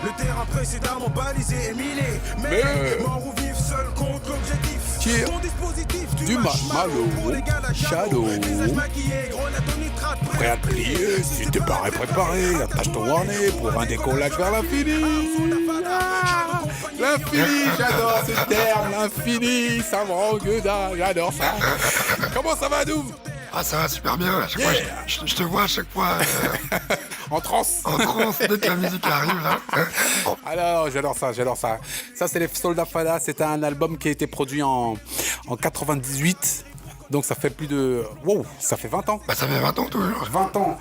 Le terrain précédemment balisé et miné. Mais mort ou vif, seul contre l'objectif. Ton dispositif du Malo, Shadow. Prêt à te plier, si t'es pas préparé, attache ton harnais pour un décollage vers l'infini. L'infini, j'adore ce terme, l'infini, ça me rend gueudin, j'adore ça. Comment ça va, Doom? Ah, ça va super bien. À chaque fois, je te vois à chaque fois. En transe. En transe, dès que la musique arrive, là. Alors, j'adore ça. Ça, c'est les Soldat Fada. C'était un album qui a été produit en 98. Donc, ça fait plus de... Wow, ça fait 20 ans. Bah, ça fait 20 ans, toujours. 20 ans.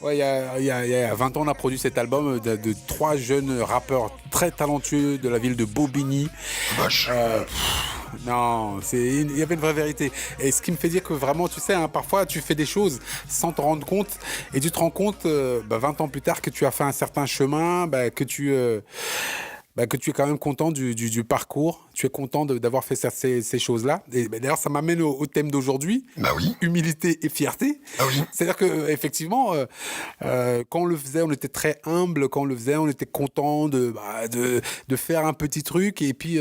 Ouais, il y a 20 ans, on a produit cet album de 3 jeunes rappeurs très talentueux de la ville de Bobigny. Vache. Non, il y avait une vraie vérité. Et ce qui me fait dire que vraiment, tu sais, parfois tu fais des choses sans te rendre compte et tu te rends compte 20 ans plus tard que tu as fait un certain chemin, que tu es quand même content du parcours, tu es content d'avoir fait ces choses-là. Et d'ailleurs, ça m'amène au thème d'aujourd'hui. Bah oui. Humilité et fierté. Ah oui. C'est-à-dire qu'effectivement, quand on le faisait, on était très humble. Quand on le faisait, on était content de faire un petit truc. Et puis,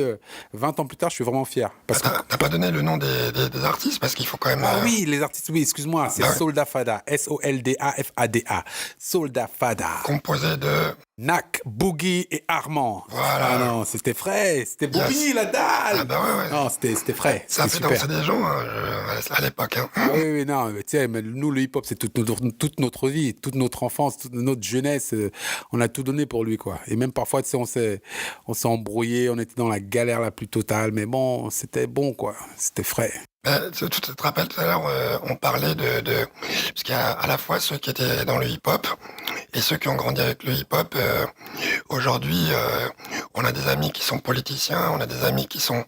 20 ans plus tard, je suis vraiment fier. T'as pas donné le nom des artistes parce qu'il faut quand même... Ah oui, les artistes, oui, excuse-moi. C'est Soldat Fada. S-O-L-D-A-F-A-D-A. Soldat Fada. Composé de... Nak, Boogie et Armand. Voilà. Ah non, c'était frais. C'était Boogie, la dalle. Ah bah ouais. Non, c'était frais. Ça fait danser des gens à l'époque. Hein. Oui, non, mais tu sais, nous, le hip-hop, c'est toute notre vie, toute notre enfance, toute notre jeunesse. On a tout donné pour lui, quoi. Et même parfois, tu sais, on s'est embrouillé, on était dans la galère la plus totale. Mais bon, c'était bon, quoi. C'était frais. Tu te rappelles tout à l'heure, on parlait de parce qu'il y a à la fois ceux qui étaient dans le hip-hop et ceux qui ont grandi avec le hip-hop. Aujourd'hui, on a des amis qui sont politiciens, on a des amis qui sont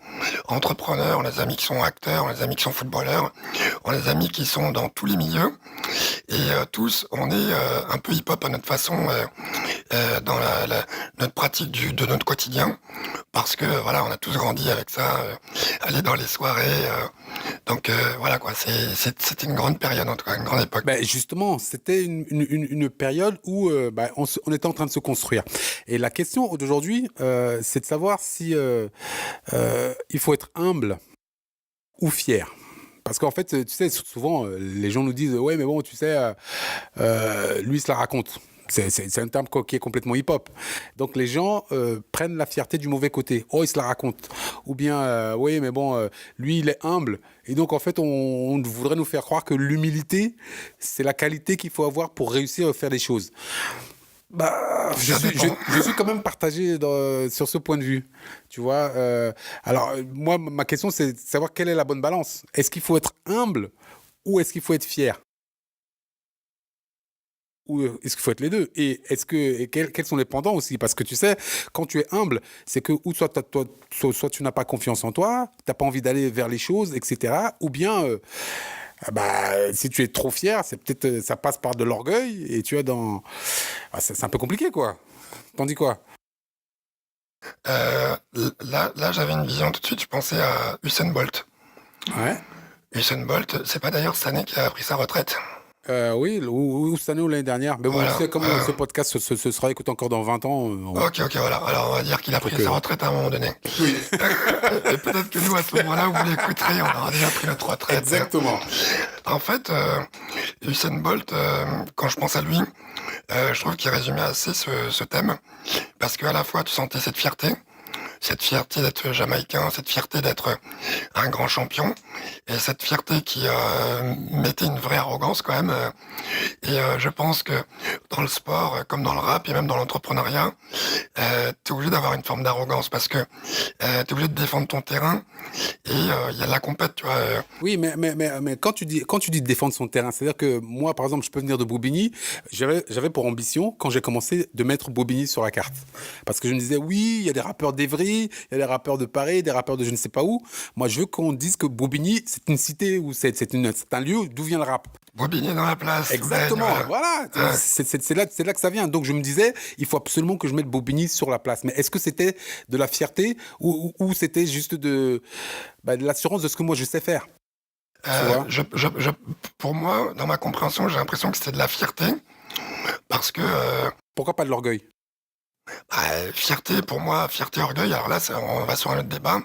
entrepreneurs, on a des amis qui sont acteurs, on a des amis qui sont footballeurs, on a des amis qui sont dans tous les milieux et tous, on est un peu hip-hop à notre façon dans notre pratique de notre quotidien parce que voilà, on a tous grandi avec ça, aller dans les soirées. Donc voilà quoi, c'était une grande période en tout cas, une grande époque. Justement, c'était une période où on était en train de se construire. Et la question d'aujourd'hui, c'est de savoir si il faut être humble ou fier. Parce qu'en fait, tu sais, souvent, les gens nous disent « Ouais, mais bon, tu sais, lui, il se la raconte ». C'est un terme qui est complètement hip-hop. Donc les gens prennent la fierté du mauvais côté. Oh, il se la raconte. Ou bien, oui, mais bon, lui, il est humble. Et donc, en fait, on voudrait nous faire croire que l'humilité, c'est la qualité qu'il faut avoir pour réussir à faire des choses. Je suis quand même partagé sur ce point de vue. Tu vois. Alors, moi, ma question, c'est de savoir quelle est la bonne balance. Est-ce qu'il faut être humble ou est-ce qu'il faut être fier ? Ou est-ce qu'il faut être les deux? Et quels sont les pendants aussi? Parce que tu sais, quand tu es humble, c'est que soit tu n'as pas confiance en toi, tu n'as pas envie d'aller vers les choses, etc. Ou bien, si tu es trop fier, c'est peut-être ça passe par de l'orgueil et tu es dans... c'est un peu compliqué, quoi. T'en dis quoi? Là, j'avais une vision tout de suite, je pensais à Usain Bolt. Ouais. Usain Bolt, c'est pas d'ailleurs cette année qu'il a pris sa retraite? Oui, ou cette année ou l'année dernière. Mais bon, voilà. Tu sais, comme ce podcast ce sera écouté encore dans 20 ans. Ok, voilà. Alors, on va dire qu'il a pris sa retraite à un moment donné. Oui. Et peut-être que nous, à ce moment-là, où vous l'écouterez, on aura déjà pris notre retraite. Exactement. En fait, Usain Bolt, quand je pense à lui, je trouve qu'il résumait assez ce thème. Parce qu'à la fois, tu sentais cette fierté d'être jamaïcain, cette fierté d'être un grand champion, et cette fierté qui mettait une vraie arrogance quand même. Et je pense que dans le sport, comme dans le rap et même dans l'entrepreneuriat, t'es obligé d'avoir une forme d'arrogance parce que t'es obligé de défendre ton terrain et il y a de la compète, tu vois. Oui, mais quand tu dis défendre son terrain, c'est-à-dire que moi, par exemple, je peux venir de Bobigny, j'avais pour ambition, quand j'ai commencé, de mettre Bobigny sur la carte. Parce que je me disais, oui, il y a des rappeurs d'Evry, il y a des rappeurs de Paris, des rappeurs de je ne sais pas où. Moi, je veux qu'on dise que Bobigny, c'est une cité, ou c'est un lieu d'où vient le rap. Bobigny dans la place. Exactement, voilà. C'est là que ça vient. Donc, je me disais, il faut absolument que je mette Bobigny sur la place. Mais est-ce que c'était de la fierté ou c'était juste de l'assurance de ce que moi, je sais faire? Pour moi, dans ma compréhension, j'ai l'impression que c'était de la fierté parce que... Pourquoi pas de l'orgueil? Fierté, pour moi, fierté, orgueil, alors là, on va sur un autre débat,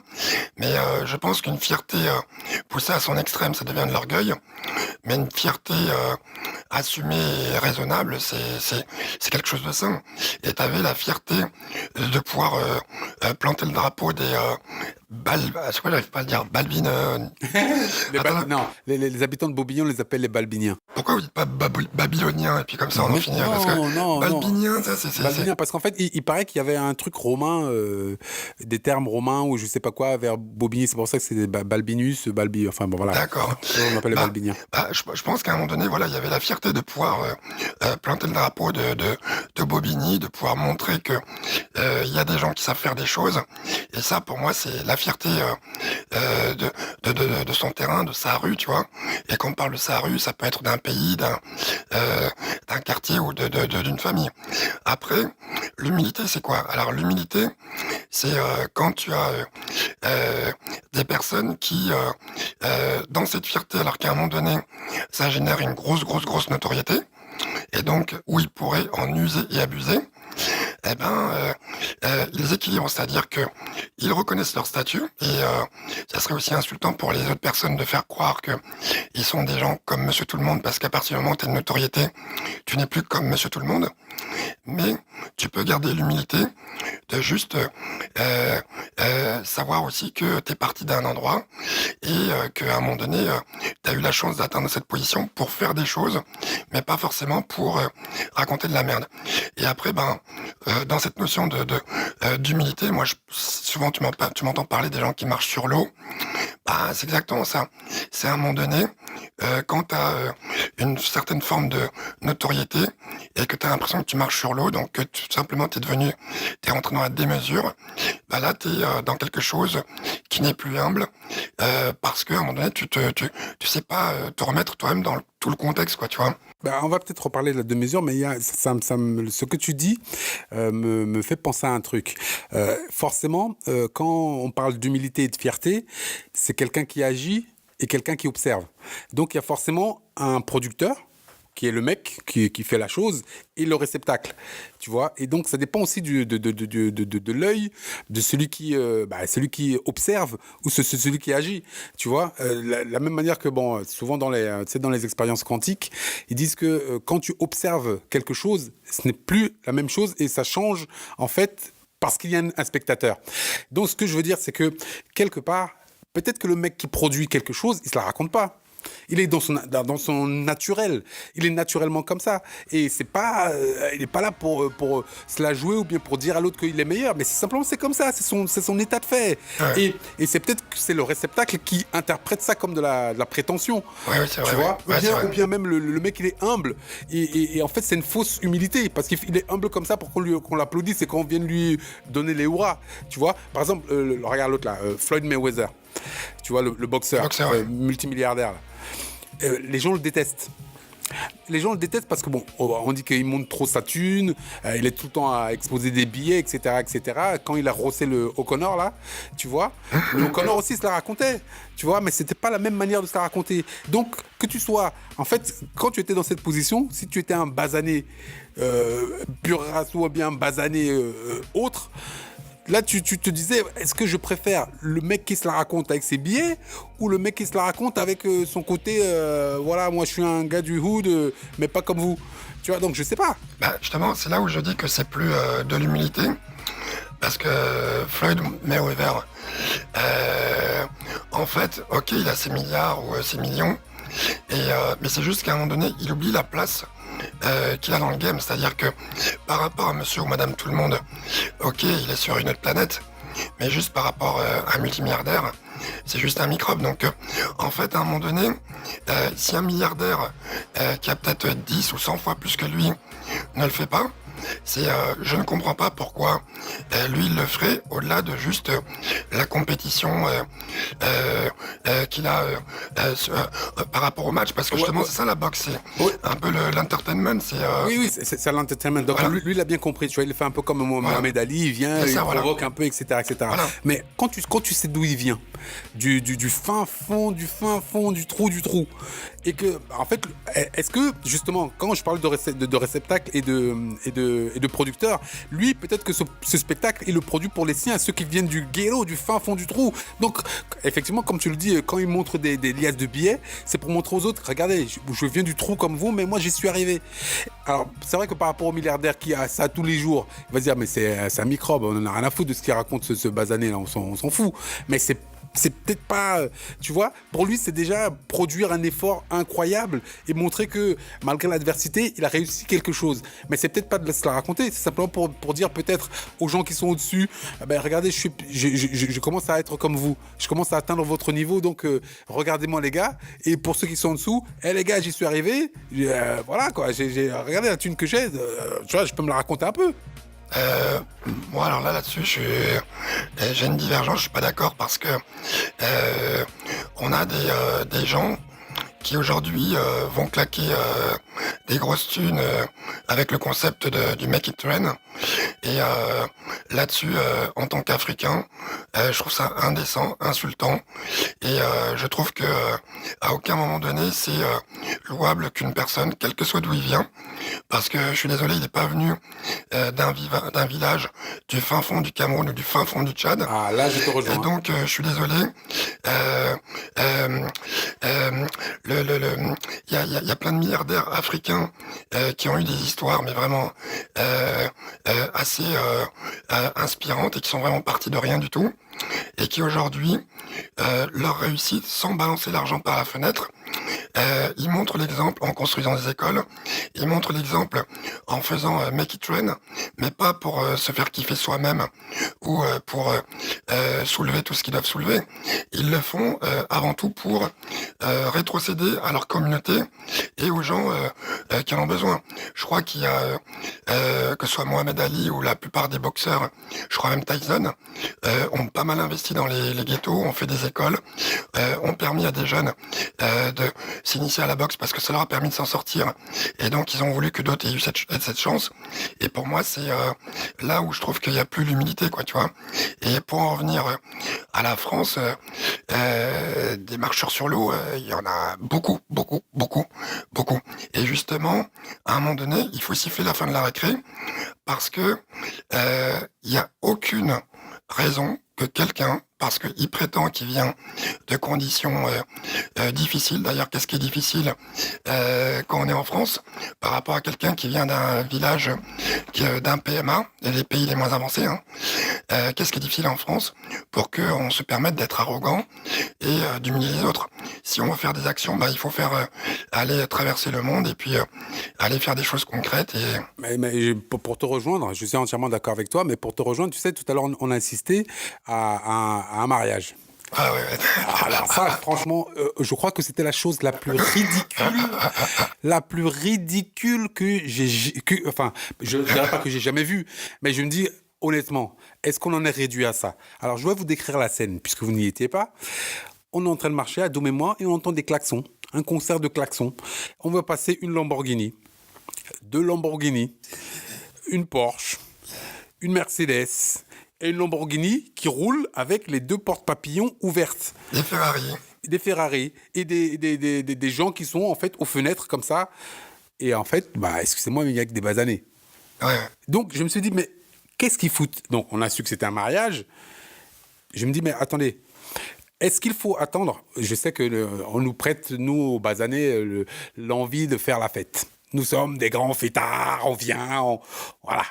mais je pense qu'une fierté poussée à son extrême, ça devient de l'orgueil, mais une fierté assumée et raisonnable, c'est quelque chose de sain. Et tu avais la fierté de pouvoir planter le drapeau des c'est quoi, j'arrive pas à le dire, Balbines. Non, les habitants de Bobignon les appellent les Balbiniens. Pourquoi vous dites pas babyloniens et puis comme ça on en finit parce que Balbiniens, ça c'est Balbiniens, parce qu'en fait il paraît qu'il y avait un truc romain, des termes romains ou je sais pas quoi vers Bobigny, c'est pour ça que c'est des Balbinus, enfin bon voilà. D'accord. On l'appelle les Balbiniens. Je pense qu'à un moment donné, voilà, il y avait la fierté de pouvoir planter le drapeau de Bobigny, de pouvoir montrer que il y a des gens qui savent faire des choses. Et ça, pour moi, c'est la fierté de son terrain, de sa rue, tu vois. Et quand on parle de sa rue, ça peut être d'un pays, d'un quartier ou d'une famille. Après, l'humilité, c'est quoi? Alors, l'humilité, c'est quand tu as des personnes qui, dans cette fierté, alors qu'à un moment donné, ça génère une grosse notoriété, et donc où ils pourraient en user et abuser, eh ben, ils équilibrent, c'est-à-dire que ils reconnaissent leur statut, et ça serait aussi insultant pour les autres personnes de faire croire que ils sont des gens comme Monsieur Tout le Monde, parce qu'à partir du moment où tu as une notoriété, tu n'es plus comme Monsieur Tout le Monde, mais tu peux garder l'humilité de juste savoir aussi que tu es parti d'un endroit et qu'à un moment donné, tu as eu la chance d'atteindre cette position pour faire des choses, mais pas forcément pour raconter de la merde. Et après, dans cette notion d'humilité, moi, souvent tu m'entends parler des gens qui marchent sur l'eau. C'est exactement ça. C'est à un moment donné, quand tu as une certaine forme de notoriété et que tu as l'impression que tu marches sur l'eau, donc que tout simplement tu es rentré dans la démesure, là tu es dans quelque chose qui n'est plus humble, parce qu'à un moment donné, tu sais pas te remettre toi-même dans tout le contexte, quoi, tu vois. On va peut-être reparler de la demi-mesure, mais ce que tu dis me fait penser à un truc. Forcément, quand on parle d'humilité et de fierté, c'est quelqu'un qui agit et quelqu'un qui observe. Donc il y a forcément un producteur, qui est le mec qui fait la chose, et le réceptacle, tu vois. Et donc, ça dépend aussi de l'œil de celui qui observe ou celui qui agit, tu vois. La même manière que, souvent dans les expériences quantiques, ils disent que quand tu observes quelque chose, ce n'est plus la même chose et ça change, en fait, parce qu'il y a un spectateur. Donc, ce que je veux dire, c'est que, quelque part, peut-être que le mec qui produit quelque chose, il se la raconte pas. Il est dans son naturel. Il est naturellement comme ça. Et c'est pas, il n'est pas là pour se la jouer ou bien pour dire à l'autre qu'il est meilleur. Mais c'est comme ça. C'est son état de fait. Ouais. Et c'est peut-être que c'est le réceptacle qui interprète ça comme de la prétention. Ouais, c'est vrai. Tu vois, ou bien même le mec, il est humble. Et en fait, c'est une fausse humilité. Parce qu'il est humble comme ça pour qu'on l'applaudisse et qu'on vienne lui donner les hurrahs. Tu vois, par exemple, regarde l'autre là, Floyd Mayweather. Tu vois, le boxeur multimilliardaire là. Les gens le détestent. Les gens le détestent parce que on dit qu'il monte trop sa thune, il est tout le temps à exposer des billets, etc., etc. Quand il a rossé le O'Connor là, tu vois, le O'Connor aussi se la racontait, tu vois, mais c'était pas la même manière de se la raconter. Donc que tu sois, en fait, quand tu étais dans cette position, si tu étais un basané pur race ou bien un basané autre. Là, tu te disais, est-ce que je préfère le mec qui se la raconte avec ses billets ou le mec qui se la raconte avec son côté, voilà, moi je suis un gars du hood, mais pas comme vous. Tu vois, donc je sais pas. Justement, c'est là où je dis que c'est plus de l'humilité. Parce que Floyd Mayweather, en fait, ok, il a ses milliards ou ses millions, mais c'est juste qu'à un moment donné, il oublie la place qu'il a dans le game, c'est-à-dire que par rapport à monsieur ou madame tout le monde, ok, il est sur une autre planète, mais juste par rapport à un multimilliardaire, c'est juste un microbe. Donc en fait, à un moment donné, si un milliardaire qui a peut-être 10 ou 100 fois plus que lui ne le fait pas, je ne comprends pas pourquoi lui il le ferait au-delà de juste la compétition qu'il a par rapport au match, parce que justement c'est ça la boxe, c'est un peu l'entertainment, oui c'est l'entertainment. Donc voilà. lui il a bien compris, tu vois, il fait un peu comme Mohamed Ali, il vient, il provoque un peu, etc. Voilà. Mais quand tu sais d'où il vient, du fin fond du trou, et que en fait, est-ce que justement quand je parle de réceptacle et de de producteur, lui, peut-être que ce spectacle, il le produit pour les siens, ceux qui viennent du ghetto, du fin fond du trou. Donc, effectivement, comme tu le dis, quand il montre des liasses de billets, c'est pour montrer aux autres, regardez, je viens du trou comme vous, mais moi, j'y suis arrivé. Alors, c'est vrai que par rapport au milliardaire qui a ça tous les jours, il va se dire, mais c'est un microbe, on en a rien à foutre de ce qu'il raconte ce basané là, on s'en fout. Mais c'est peut-être pas, tu vois, pour lui c'est déjà produire un effort incroyable et montrer que malgré l'adversité il a réussi quelque chose, mais c'est peut-être pas de se la raconter, c'est simplement pour dire peut-être aux gens qui sont au-dessus, ben regardez, je commence à être comme vous, je commence à atteindre votre niveau, donc regardez-moi les gars, et pour ceux qui sont en dessous, les gars, j'y suis arrivé, voilà quoi, regardez la thune que j'ai, tu vois, je peux me la raconter un peu. Moi, alors là-dessus, j'ai une divergence, je suis pas d'accord parce que on a des gens qui aujourd'hui vont claquer des grosses thunes avec le concept du make it trend. Et là-dessus, en tant qu'Africain, je trouve ça indécent, insultant. Et je trouve que à aucun moment donné, c'est louable qu'une personne, quel que soit d'où il vient, parce que je suis désolé, il n'est pas venu d'un village du fin fond du Cameroun ou du fin fond du Tchad. Ah là, je te rejoins. Et donc, je suis désolé. Il y a plein de milliardaires africains qui ont eu des histoires, mais vraiment assez inspirantes et qui sont vraiment partis de rien du tout et qui aujourd'hui leur réussite sans balancer l'argent par la fenêtre. Ils montrent l'exemple en construisant des écoles, ils montrent l'exemple en faisant make it rain, mais pas pour se faire kiffer soi-même ou pour soulever tout ce qu'ils doivent soulever. Ils le font avant tout pour rétrocéder à leur communauté et aux gens qui en ont besoin. Je crois qu'il y a, que ce soit Mohamed Ali ou la plupart des boxeurs, je crois même Tyson, ont pas mal investi dans les ghettos, ont fait des écoles, ont permis à des jeunes de s'initier à la boxe parce que ça leur a permis de s'en sortir. Et donc, ils ont voulu que d'autres aient eu cette chance. Et pour moi, c'est là où je trouve qu'il n'y a plus l'humilité, quoi, tu vois. Et pour en revenir à la France, des marcheurs sur l'eau, il y en a beaucoup, beaucoup, beaucoup, beaucoup. Et justement, à un moment donné, il faut siffler la fin de la récré parce que il n'y a aucune raison que quelqu'un, parce qu'il prétend qu'il vient de conditions difficiles. D'ailleurs, qu'est-ce qui est difficile quand on est en France par rapport à quelqu'un qui vient d'un village, d'un PMA, les pays les moins avancés, hein. Qu'est-ce qui est difficile en France pour qu'on se permette d'être arrogant et d'humilier les autres? Si on veut faire des actions, il faut faire aller traverser le monde et puis aller faire des choses concrètes. Et... Mais pour te rejoindre, je suis entièrement d'accord avec toi, mais pour te rejoindre, tu sais, tout à l'heure, on a insisté à un mariage. Ah ouais. Alors ça, franchement, je crois que c'était la chose la plus ridicule que enfin, je ne dirais pas que j'ai jamais vue, mais je me dis, honnêtement, est-ce qu'on en est réduit à ça? Alors, je vais vous décrire la scène, puisque vous n'y étiez pas. On est en train de marcher à Dom et moi, et on entend des klaxons, un concert de klaxons. On va passer une Lamborghini, deux Lamborghini, une Porsche, une Mercedes, et une Lamborghini qui roule avec les deux portes papillons ouvertes. Des Ferrari. Des Ferrari et des gens qui sont en fait aux fenêtres comme ça. Et en fait, excusez-moi, mais il y a que des basanés. Ouais. Donc je me suis dit, mais qu'est-ce qu'ils foutent? Donc on a su que c'était un mariage. Je me dis, mais attendez, est-ce qu'il faut attendre? Je sais qu'on nous prête, nous, aux basanés, l'envie de faire la fête. Nous sommes des grands fêtards, on vient,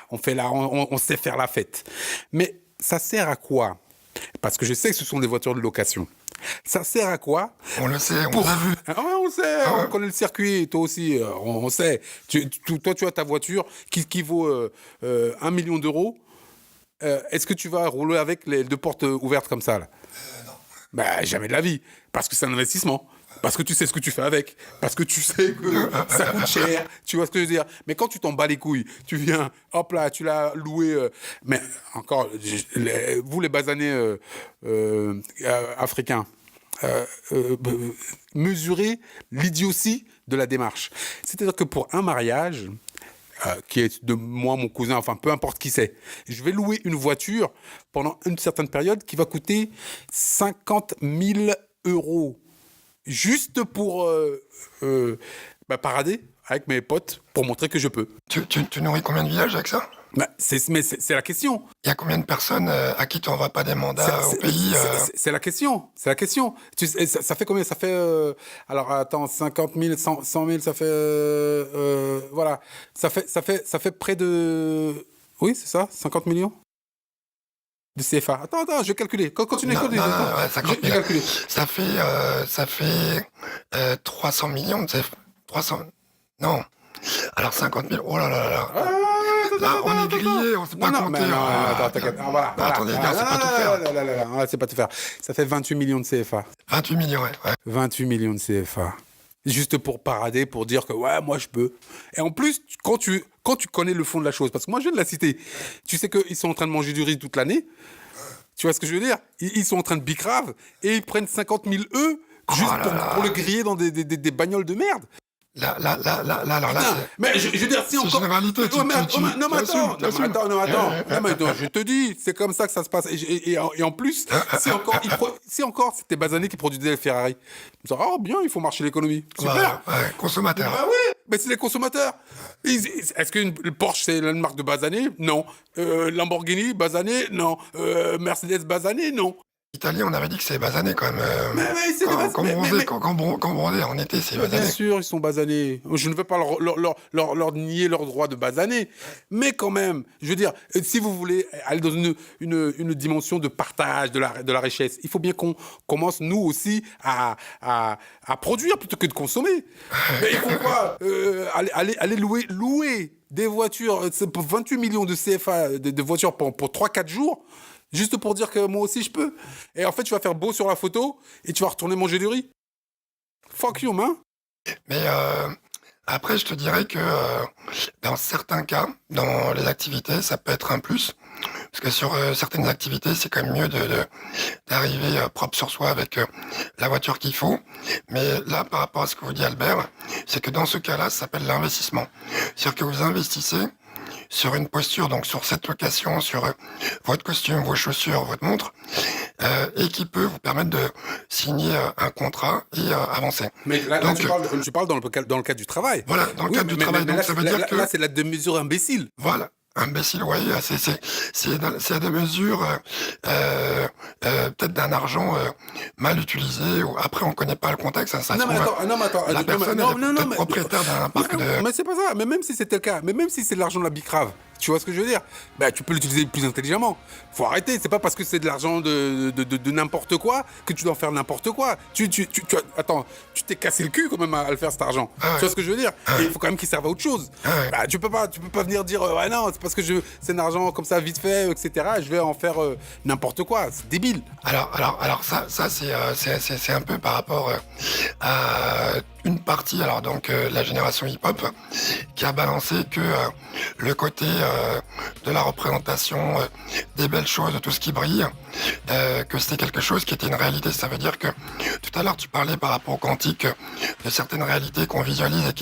on sait faire la fête. Mais ça sert à quoi? Parce que je sais que ce sont des voitures de location. Ça sert à quoi? On le sait, on l'a vu. Ah ouais, on sait, on connaît le circuit, toi aussi, on sait. Toi, tu as ta voiture qui vaut 1 million d'euros. Est-ce que tu vas rouler avec les deux portes ouvertes comme ça là? Non. Jamais de la vie. Parce que c'est un investissement. Parce que tu sais ce que tu fais avec. Parce que tu sais que ça coûte cher. Tu vois ce que je veux dire? Mais quand tu t'en bats les couilles, tu viens, hop là, tu l'as loué. Mais encore, vous les basanés africains, mesurez l'idiotie de la démarche. C'est-à-dire que pour un mariage, qui est de moi, mon cousin, enfin peu importe qui c'est, je vais louer une voiture pendant une certaine période qui va coûter 50 000 euros. Juste pour parader avec mes potes pour montrer que je peux. Tu nourris combien de villages avec ça? Bah, c'est la question. Il y a combien de personnes à qui tu n'envoies pas des mandats au pays C'est la question. C'est la question. Ça fait combien? Ça fait... alors, attends, 50 000, 100 000, ça fait... voilà. Ça fait près de... Oui, c'est ça, 50 millions de CFA. Attends, je vais calculer. Continue. Non, Continue. ouais, 50 Je vais 000. calculer. Ça fait 300 millions de CFA. 300... Non. Alors 50 000, oh là là là. Là, on est grillé, on ne sait pas compter. Non, attends, t'inquiète. Voilà. Attendez, gars, c'est pas tout faire. Non, c'est pas tout faire. Ça fait 28 millions de CFA. 28 millions, ouais. 28 millions de CFA. Juste pour parader, pour dire que ouais, moi je peux. Et en plus, quand tu connais le fond de la chose, parce que moi je viens de la citer, tu sais qu'ils sont en train de manger du riz toute l'année. Tu vois ce que je veux dire? Ils sont en train de bicrave et ils prennent 50 000 œufs juste pour le griller dans des bagnoles de merde. Là, alors là, c'est... Mais je veux dire, si encore... généralité, Non, mais attends, je te dis, c'est comme ça que ça se passe. Et en plus, si encore c'était Bazané qui produisait les Ferrari, je me dis, oh bien, il faut marcher l'économie. Super. Ouais, consommateur. Ah oui, mais c'est les consommateurs. Est-ce qu'une Porsche, c'est la marque de Bazané? Non. Lamborghini, Bazané? Non. Mercedes, Bazané? Non. L'Italie, on avait dit que c'est basané quand même. Mais c'est Quand bronzé en été, c'est basané. Bien sûr, ils sont basanés. Je ne veux pas leur nier leur droit de basaner. Mais quand même, je veux dire, si vous voulez aller dans une dimension de partage de la richesse, il faut bien qu'on commence, nous aussi, à produire plutôt que de consommer. Mais il faut pas aller louer des voitures, pour 28 millions de CFA, de voitures pour 3-4 jours, juste pour dire que moi aussi je peux. Et en fait, tu vas faire beau sur la photo et tu vas retourner manger du riz. Fuck you, man. Mais après, je te dirais que dans certains cas, dans les activités, ça peut être un plus. Parce que sur certaines activités, c'est quand même mieux d'arriver propre sur soi avec la voiture qu'il faut. Mais là, par rapport à ce que vous dit Albert, c'est que dans ce cas-là, ça s'appelle l'investissement. C'est-à-dire que vous investissez sur une posture, donc sur cette location, sur votre costume, vos chaussures, votre montre, et qui peut vous permettre de signer un contrat et avancer. Mais là, donc, tu parles dans le cadre du travail. Voilà, dans le cadre du travail. Donc là, ça veut dire que... Là, c'est la demi-mesure imbécile. Voilà. Imbécile, oui, c'est des mesures peut-être d'un argent mal utilisé. Ou après, on connaît pas le contexte. Ça non, mais attends, la personne est propriétaire d'un parc de... Mais c'est pas ça. Mais même si c'était le cas, mais même si c'est de l'argent de la bicrave, tu vois ce que je veux dire? Bah, tu peux l'utiliser plus intelligemment. Faut arrêter. C'est pas parce que c'est de l'argent de n'importe quoi que tu dois en faire n'importe quoi. Attends, tu t'es cassé le cul quand même à le faire cet argent. Ah ouais. Tu vois ce que je veux dire? Et il faut quand même qu'il serve à autre chose. Ah ouais. Bah, tu peux pas venir dire ouais non, c'est parce que c'est un argent comme ça vite fait, etc. Je vais en faire n'importe quoi. C'est débile. Alors ça c'est un peu par rapport à une partie, alors donc la génération hip-hop, qui a balancé que le côté de la représentation des belles choses, de tout ce qui brille, que c'était quelque chose qui était une réalité. Ça veut dire que tout à l'heure tu parlais par rapport au quantique de certaines réalités qu'on visualise et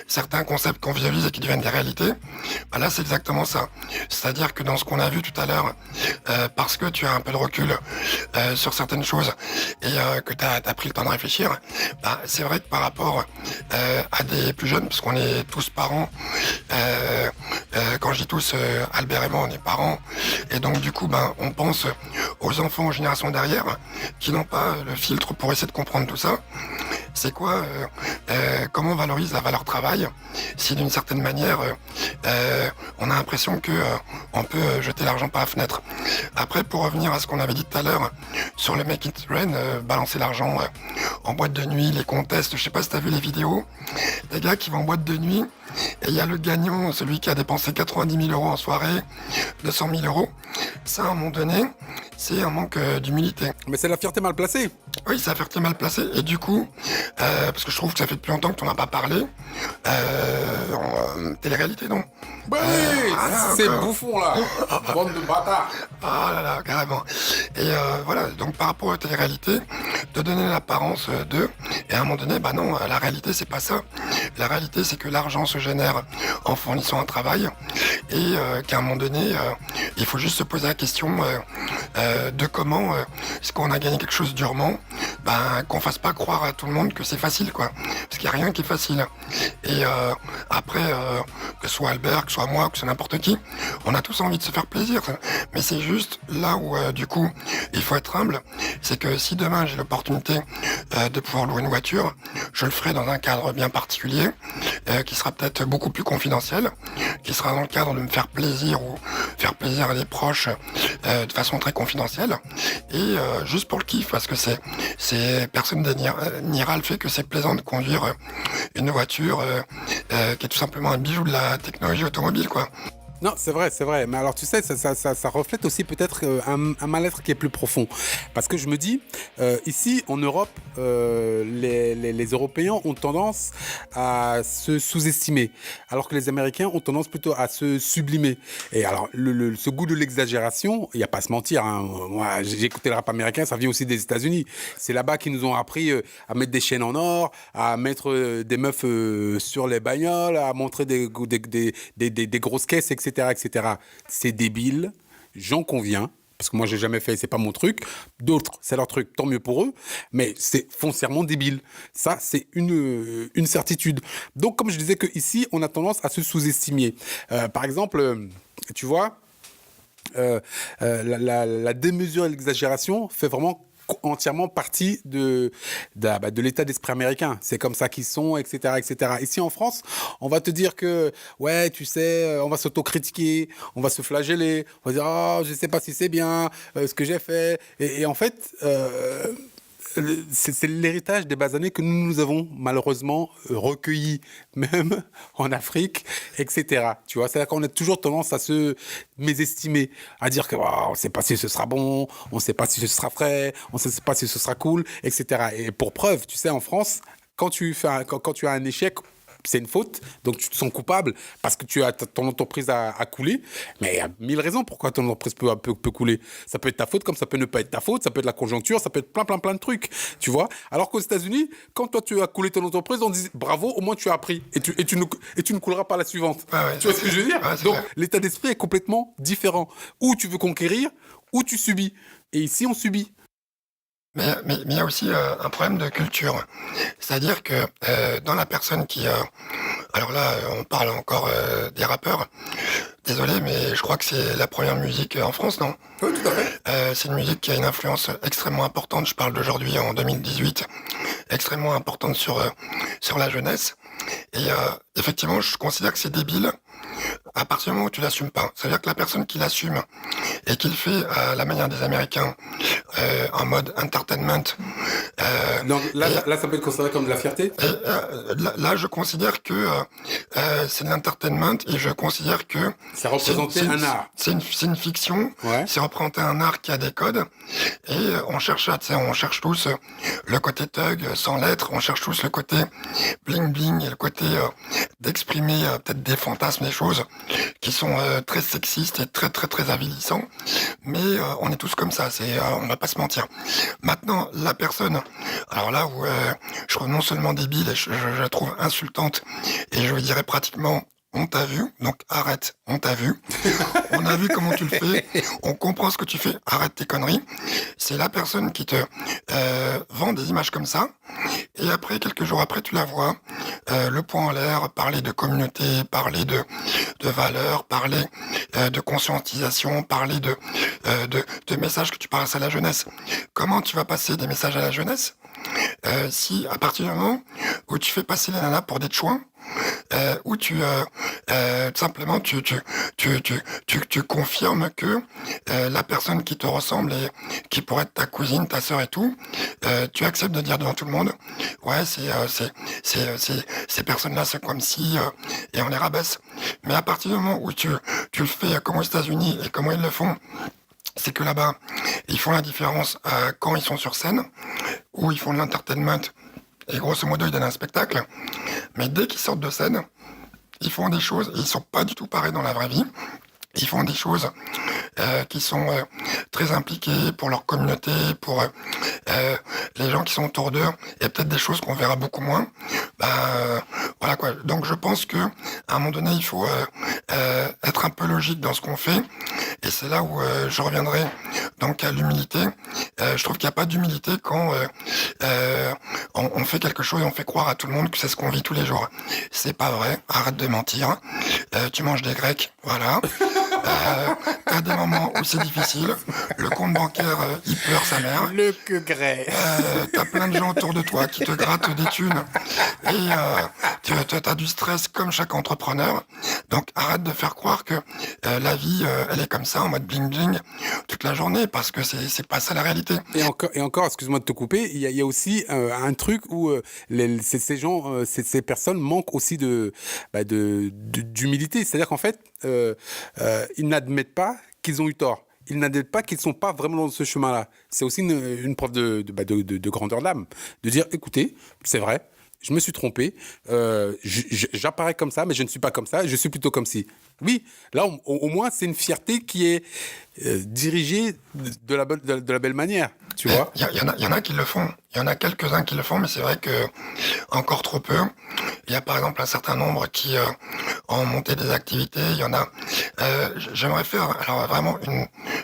certains concepts qu'on visualise et qui deviennent des réalités. Bah là c'est exactement ça. C'est-à-dire que dans ce qu'on a vu tout à l'heure, parce que tu as un peu de recul sur certaines choses et que tu as pris le temps de réfléchir, bah, c'est vrai que par rapport à des plus jeunes, parce qu'on est tous parents, quand je dis tous, Albert et moi on est parents, et donc du coup ben, on pense aux enfants, aux générations derrière, qui n'ont pas le filtre pour essayer de comprendre tout ça. C'est quoi, comment on valorise la valeur travail, si d'une certaine manière on a l'impression que on peut jeter l'argent par la fenêtre. Après, pour revenir à ce qu'on avait dit tout à l'heure sur le Make It Rain, balancer l'argent en boîte de nuit, les contests, je sais pas si t'as vu les vidéos, des gars qui vont en boîte de nuit, et il y a le gagnant, celui qui a dépensé 90 000 euros en soirée, 200 000 euros. Ça, à un moment donné, c'est un manque d'humilité. Mais c'est la fierté mal placée. Oui, c'est la fierté mal placée. Et du coup, parce que je trouve que ça fait depuis longtemps que tu n'en as pas parlé, télé-réalité, non? Bah oui, c'est bouffon là, bande de bâtards. Ah là là, carrément. Et voilà, donc par rapport à télé-réalité, de donner l'apparence d'eux, et à un moment donné, bah non, la réalité c'est pas ça. La réalité, c'est que l'argent se génère en fournissant un travail et qu'à un moment donné, il faut juste se poser la question de comment est-ce qu'on a gagné quelque chose durement, qu'on fasse pas croire à tout le monde que c'est facile, quoi. Parce qu'il n'y a rien qui est facile. Et après, que ce soit Albert, que ce soit moi, que ce soit n'importe qui, on a tous envie de se faire plaisir. Mais c'est juste là où, du coup, il faut être humble. C'est que si demain j'ai l'opportunité de pouvoir louer une voiture, je le ferai dans un cadre bien particulier, qui sera peut-être beaucoup plus confidentiel, qui sera dans le cadre de me faire plaisir ou faire plaisir à des proches de façon très confidentielle, et juste pour le kiff, parce que personne niera le fait que c'est plaisant de conduire une voiture qui est tout simplement un bijou de la technologie automobile, quoi. Non, c'est vrai. Mais alors, tu sais, ça reflète aussi peut-être un mal-être qui est plus profond. Parce que je me dis, ici, en Europe, les Européens ont tendance à se sous-estimer, alors que les Américains ont tendance plutôt à se sublimer. Et alors, ce goût de l'exagération, il n'y a pas à se mentir, hein. Moi, j'ai écouté le rap américain, ça vient aussi des États-Unis. C'est là-bas qu'ils nous ont appris à mettre des chaînes en or, à mettre des meufs sur les bagnoles, à montrer des grosses caisses, etc. etc. C'est débile, j'en conviens, parce que moi j'ai jamais fait, c'est pas mon truc. D'autres, c'est leur truc, tant mieux pour eux, mais c'est foncièrement débile. Ça, c'est une certitude. Donc, comme je disais que ici, on a tendance à se sous-estimer. Par exemple, tu vois, la démesure et l'exagération fait vraiment entièrement partie de l'état d'esprit américain. C'est comme ça qu'ils sont, etc., etc. Ici, en France, on va te dire que, ouais, tu sais, on va s'autocritiquer, on va se flageller, on va dire, oh, je sais pas si c'est bien, ce que j'ai fait. Et en fait, c'est l'héritage des bas années que nous avons malheureusement recueilli, même en Afrique, etc. Tu vois, c'est-à-dire qu'on a toujours tendance à se mésestimer, à dire que on ne sait pas si ce sera bon, on ne sait pas si ce sera frais, on ne sait pas si ce sera cool, etc. Et pour preuve, tu sais, en France, quand tu as un échec, c'est une faute, donc tu te sens coupable parce que ton entreprise a coulé. Mais il y a 1000 raisons pourquoi ton entreprise peut couler. Ça peut être ta faute, comme ça peut ne pas être ta faute, ça peut être la conjoncture, ça peut être plein de trucs, tu vois. Alors qu'aux États-Unis, quand toi tu as coulé ton entreprise, on dit bravo, au moins tu as appris et tu ne couleras pas la suivante. Ouais, tu vois ce que je veux dire? Donc vrai. l'état d'esprit est complètement différent. Ou tu veux conquérir, ou tu subis. Et ici, on subit. Mais il y a aussi un problème de culture. C'est-à-dire que dans la personne qui... alors là, on parle encore des rappeurs. Désolé, mais je crois que c'est la première musique en France, non? Oui, tout à fait. C'est une musique qui a une influence extrêmement importante, je parle d'aujourd'hui en 2018, extrêmement importante sur la jeunesse. Et effectivement, je considère que c'est débile à partir du moment où tu l'assumes pas. C'est-à-dire que la personne qui l'assume et qui le fait à la manière des Américains, en mode entertainment. Donc là, ça peut être considéré comme de la fierté. Là, je considère que c'est de l'entertainment et je considère que ça représentait un art. C'est une fiction. Ouais. C'est représenter un art qui a des codes. Et on cherche tous le côté thug sans lettres. On cherche tous le côté bling bling et le côté d'exprimer peut-être des fantasmes, des choses qui sont très sexistes et très très très avilissants. Mais on est tous comme ça. On va pas se mentir. Maintenant, la personne, alors là où je trouve non seulement débile, je la trouve insultante, et je lui dirais pratiquement, on t'a vu, donc arrête, on t'a vu, on a vu comment tu le fais, on comprend ce que tu fais, arrête tes conneries. C'est la personne qui te vend des images comme ça, et après, quelques jours après, tu la vois, le poing en l'air, parler de communauté, parler de valeurs, parler de conscientisation, parler de messages que tu passes à la jeunesse. Comment tu vas passer des messages à la jeunesse si à partir du moment où tu fais passer les nanas pour des chouins, où tu tout simplement tu confirmes que la personne qui te ressemble et qui pourrait être ta cousine, ta sœur et tout, tu acceptes de dire devant tout le monde, ouais, ces personnes-là c'est comme si et on les rabaisse. Mais à partir du moment où tu le fais comme aux États-Unis et comment ils le font, c'est que là-bas, ils font la différence quand ils sont sur scène, où ils font de l'entertainment, et grosso modo, ils donnent un spectacle. Mais dès qu'ils sortent de scène, ils font des choses, et ils sont pas du tout pareils dans la vraie vie. Ils font des choses qui sont très impliquées pour leur communauté, pour les gens qui sont autour d'eux, il y a peut-être des choses qu'on verra beaucoup moins. Voilà quoi. Donc je pense que à un moment donné, il faut être un peu logique dans ce qu'on fait. Et c'est là où je reviendrai donc à l'humilité. Je trouve qu'il n'y a pas d'humilité quand on fait quelque chose et on fait croire à tout le monde que c'est ce qu'on vit tous les jours. C'est pas vrai. Arrête de mentir. Tu manges des grecs, voilà. T'as des moments où c'est difficile. Le compte bancaire, il pleure sa mère. Le que grès. T'as plein de gens autour de toi qui te grattent des thunes. Et t'as du stress comme chaque entrepreneur. Donc arrête de faire croire que la vie, elle est comme ça, en mode bling-bling, toute la journée, parce que c'est pas ça la réalité. Et encore, excuse-moi de te couper, il y a aussi un truc où ces gens, ces personnes manquent aussi d'humilité. C'est-à-dire qu'en fait, ils n'admettent pas qu'ils ont eu tort. Ils n'admettent pas qu'ils ne sont pas vraiment dans ce chemin-là. C'est aussi une preuve de grandeur d'âme. De dire, écoutez, c'est vrai, je me suis trompé, j'apparais comme ça, mais je ne suis pas comme ça, je suis plutôt comme si. Oui, là, au moins, c'est une fierté qui est dirigée de la belle manière, tu vois. Il y en a qui le font. Il y en a quelques-uns qui le font, mais c'est vrai que encore trop peu. Il y a par exemple un certain nombre qui ont monté des activités. Il y en a. J'aimerais faire alors vraiment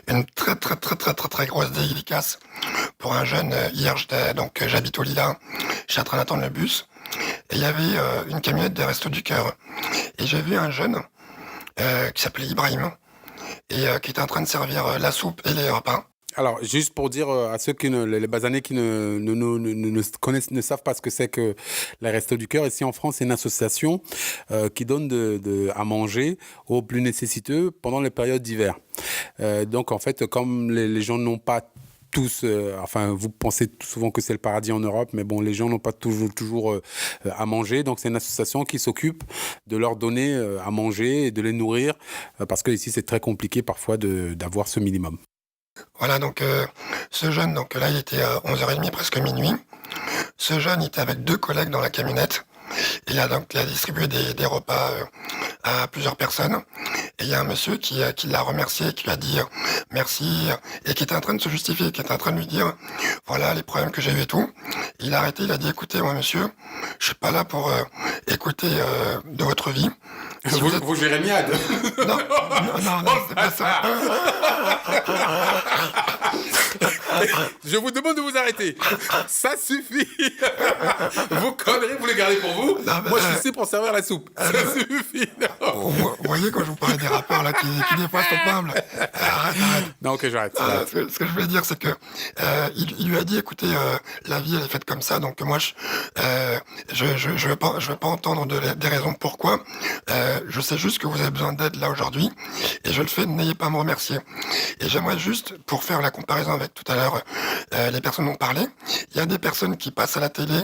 une très grosse dédicace pour un jeune. Hier, j'habite au Lilas. Je suis en train d'attendre le bus. Et il y avait une camionnette des Restos du Cœur. Et j'ai vu un jeune qui s'appelait Ibrahim et qui était en train de servir la soupe et les repas. Alors, juste pour dire à ceux les basanés qui ne connaissent, ne savent pas ce que c'est que les Restos du Cœur, ici en France, c'est une association qui donne à manger aux plus nécessiteux pendant les périodes d'hiver. Donc, en fait, comme les gens n'ont pas tous, vous pensez souvent que c'est le paradis en Europe, mais bon, les gens n'ont pas toujours à manger. Donc, c'est une association qui s'occupe de leur donner à manger et de les nourrir, parce que ici, c'est très compliqué parfois d'avoir ce minimum. Voilà, donc ce jeune, donc là, il était à 11h30, presque minuit. Ce jeune, il était avec 2 collègues dans la camionnette. Il a distribué des repas à plusieurs personnes. Et il y a un monsieur qui l'a remercié, qui lui a dit merci, et qui était en train de se justifier, qui était en train de lui dire voilà les problèmes que j'ai eu et tout. Il a arrêté, il a dit écoutez, moi monsieur, je suis pas là pour écouter de votre vie. Si vous Jérémiade. Non, c'est pas ça. Je vous demande de vous arrêter. Ça suffit. Vos conneries, vous les gardez pour vous. Non, moi, je suis ici pour servir la soupe. Ça suffit. Vous voyez, quand je vous parlais des rappeurs là, qui des fois sont pas humbles. Arrête. Non, ok, j'arrête. Ce que je voulais dire, c'est que il lui a dit, écoutez, la vie, elle est faite comme ça, donc moi, je veux pas entendre des raisons pourquoi. Je sais juste que vous avez besoin d'aide là aujourd'hui, et je le fais, n'ayez pas à me remercier. Et j'aimerais juste, pour faire la comparaison avec tout à l'heure, les personnes ont parlé, il y a des personnes qui passent à la télé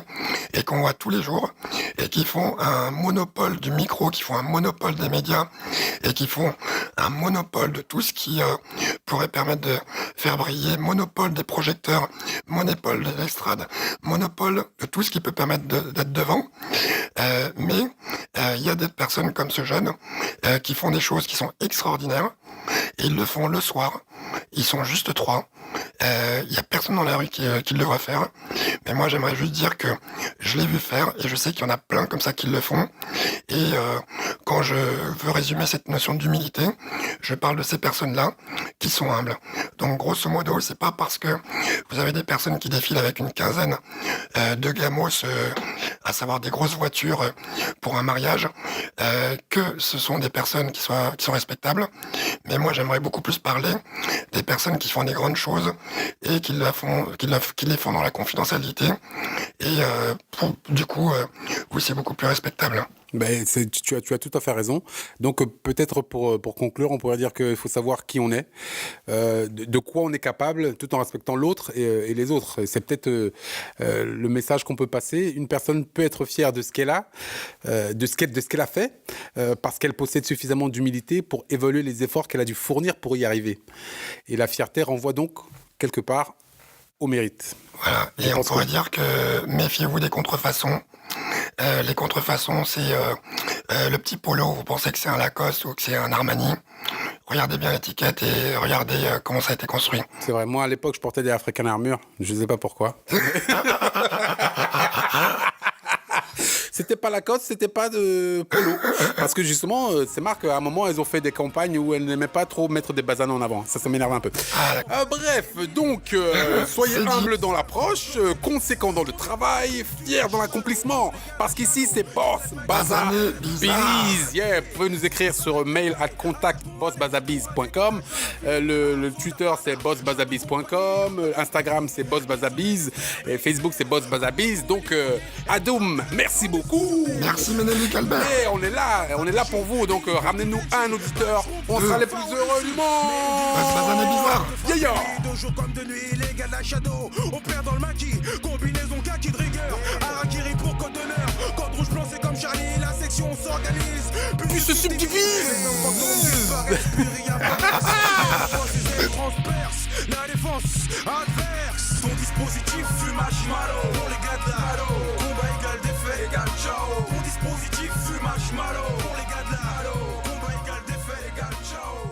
et qu'on voit tous les jours, et qui font un monopole du micro, qui font un monopole des médias, et qui font un monopole de tout ce qui pourrait permettre de faire briller, monopole des projecteurs, monopole de l'estrade, monopole de tout ce qui peut permettre d'être devant. Mais il y a des personnes comme ce jeune qui font des choses qui sont extraordinaires, et ils le font le soir. Ils sont juste 3. Il y a personne dans la rue qui le devrait faire. Mais moi, j'aimerais juste dire que je l'ai vu faire, et je sais qu'il y en a plein comme ça qui le font. Et quand je veux résumer cette notion d'humilité, je parle de ces personnes-là qui sont humbles. Donc, grosso modo, c'est pas parce que vous avez des personnes qui défilent avec une quinzaine de gamos, à savoir des grosses voitures pour un mariage, que ce sont des personnes qui sont respectables. Mais moi, j'aimerais beaucoup plus parler des personnes qui font des grandes choses et qui les font dans la confidentialité. Et du coup, oui, c'est beaucoup plus respectable. Ben, tu as tout à fait raison. Donc peut-être pour conclure, on pourrait dire qu'il faut savoir qui on est, de quoi on est capable, tout en respectant l'autre et les autres. C'est peut-être le message qu'on peut passer. Une personne peut être fière de ce qu'elle a, de ce qu'elle a fait, parce qu'elle possède suffisamment d'humilité pour évaluer les efforts qu'elle a dû fournir pour y arriver. Et la fierté renvoie donc quelque part au mérite. Voilà. Et on pourrait dire que méfiez-vous des contrefaçons. Les contrefaçons, c'est le petit polo, vous pensez que c'est un Lacoste ou que c'est un Armani. regardez bien l'étiquette et regardez comment ça a été construit. C'est vrai, moi à l'époque je portais des African Armure, je sais pas pourquoi. C'était pas Lacoste, c'était pas de Polo. Parce que justement, ces marques, à un moment, elles ont fait des campagnes où elles n'aimaient pas trop mettre des basanes en avant. Ça m'énerve un peu. Bref, donc, soyez humbles dans l'approche, conséquents dans le travail, fiers dans l'accomplissement. Parce qu'ici, c'est Boss Baza Biz. Yeah, vous pouvez nous écrire sur mail à contact@bossbazabiz.com. Le Twitter, c'est bossbazabiz.com. Instagram, c'est bossbazabiz. Et Facebook, c'est bossbazabiz. Donc, Adoum, merci beaucoup. Merci Ménélique Albert. Et on est là pour vous, donc ramenez-nous un auditeur, on sera les plus heureux du monde. Bazan est bizarre. Yeah. De jour comme de nuit, les gars de la Shadow, on perd dans le maquis, combinaison kaki de rigueur, Harakiri pour code d'honneur, code rouge blanc c'est comme Charlie, la section s'organise, Puis se subdivise. Transperce la défense adverse, ton dispositif fume marshmallow, pour les gars de la Halo, combat égal défait égal ciao, ton dispositif fume marshmallow, pour les gars de la Halo, combat égal défait égal ciao.